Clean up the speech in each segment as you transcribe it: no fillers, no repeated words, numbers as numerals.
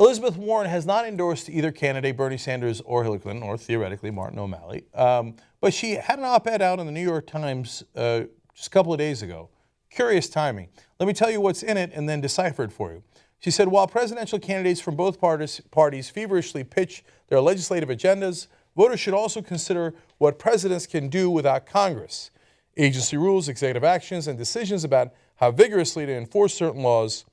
Elizabeth Warren has not endorsed either candidate, Bernie Sanders or Hillary Clinton, or theoretically Martin O'Malley. But she had an op-ed out in the New York Times just a couple of days ago. Curious timing. Let me tell you what's in it and then decipher it for you. She said, while presidential candidates from both parties feverishly pitch their legislative agendas, voters should also consider what presidents can do without Congress. Agency rules, executive actions, and decisions about how vigorously to enforce certain laws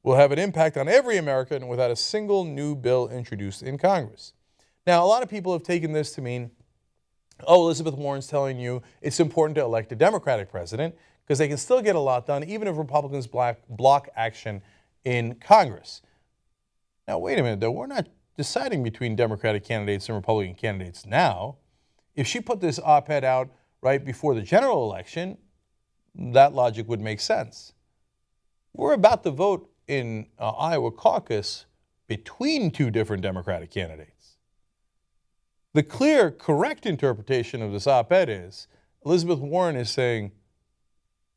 will have an impact on every American without a single new bill introduced in Congress. Now, a lot of people have taken this to mean, oh, Elizabeth Warren's telling you it's important to elect a Democratic president because they can still get a lot done even if Republicans block action in Congress. Now, wait a minute, though. We're not deciding between Democratic candidates and Republican candidates now. If she put this op-ed out right before the general election, that logic would make sense. We're about to vote in Iowa caucus between two different Democratic candidates. The clear, correct interpretation of this op-ed is Elizabeth Warren is saying,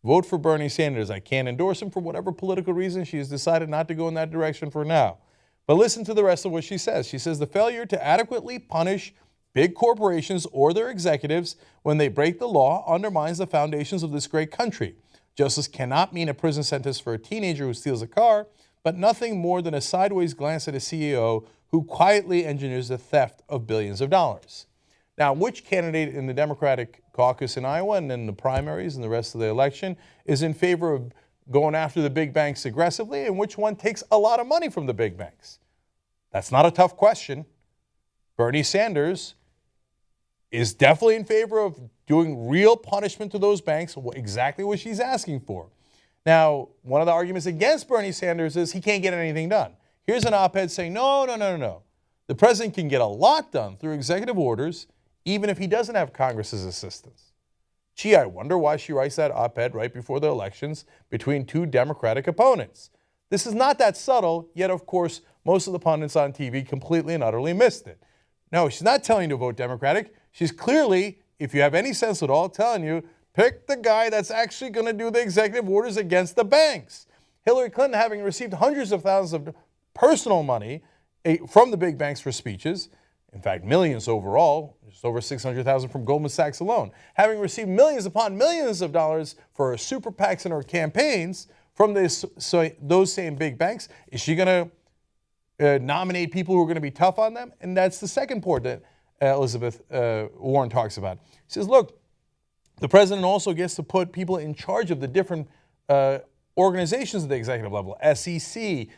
vote for Bernie Sanders. I can't endorse him for whatever political reason. She has decided not to go in that direction for now. But listen to the rest of what she says. She says the failure to adequately punish big corporations or their executives when they break the law undermines the foundations of this great country. Justice cannot mean a prison sentence for a teenager who steals a car, but nothing more than a sideways glance at a CEO who quietly engineers the theft of billions of dollars. Now, which candidate in the Democratic caucus in Iowa and in the primaries and the rest of the election is in favor of going after the big banks aggressively, and which one takes a lot of money from the big banks? That's not a tough question. Bernie Sanders is definitely in favor of doing real punishment to those banks, exactly what she's asking for. Now, one of the arguments against Bernie Sanders is he can't get anything done. Here's an op-ed saying, no. The president can get a lot done through executive orders, even if he doesn't have Congress's assistance. Gee, I wonder why she writes that op-ed right before the elections between two Democratic opponents. This is not that subtle, yet of course, most of the pundits on TV completely and utterly missed it. No, she's not telling you to vote Democratic. She's clearly, if you have any sense at all, telling you, pick the guy that's actually going to do the executive orders against the banks. Hillary Clinton, having received hundreds of thousands of personal money from the big banks for speeches, in fact, millions overall, just over 600,000 from Goldman Sachs alone, having received millions upon millions of dollars for her super PACs and her campaigns from those same big banks, is she going to nominate people who are going to be tough on them? And that's the second point that Elizabeth Warren talks about. She says, look, the president also gets to put people in charge of the different organizations at the executive level, SEC,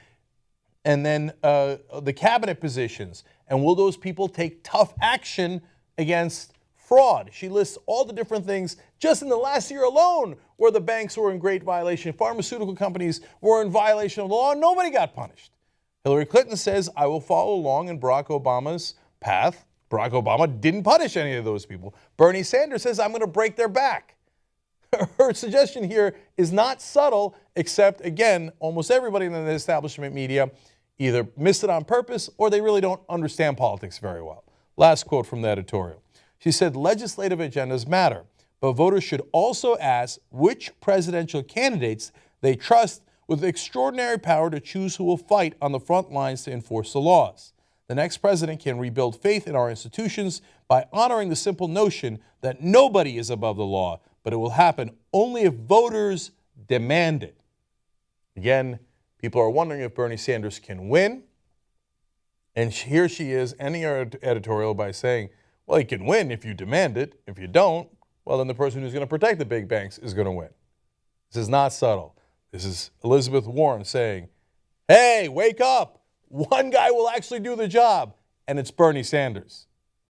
and then the cabinet positions. And will those people take tough action against fraud? She lists all the different things just in the last year alone where the banks were in great violation, pharmaceutical companies were in violation of the law, and nobody got punished. Hillary Clinton says, I will follow along in Barack Obama's path. Barack Obama didn't punish any of those people. Bernie Sanders says, I'm going to break their back. Her suggestion here is not subtle, except, again, almost everybody in the establishment media either missed it on purpose or they really don't understand politics very well. Last quote from the editorial. She said, legislative agendas matter, but voters should also ask which presidential candidates they trust with extraordinary power to choose who will fight on the front lines to enforce the laws. The next president can rebuild faith in our institutions by honoring the simple notion that nobody is above the law, but it will happen only if voters demand it. Again, people are wondering if Bernie Sanders can win. And here she is ending her editorial by saying, well, he can win if you demand it. If you don't, well, then the person who's going to protect the big banks is going to win. This is not subtle. This is Elizabeth Warren saying, hey, wake up. One guy will actually do the job, and it's Bernie Sanders.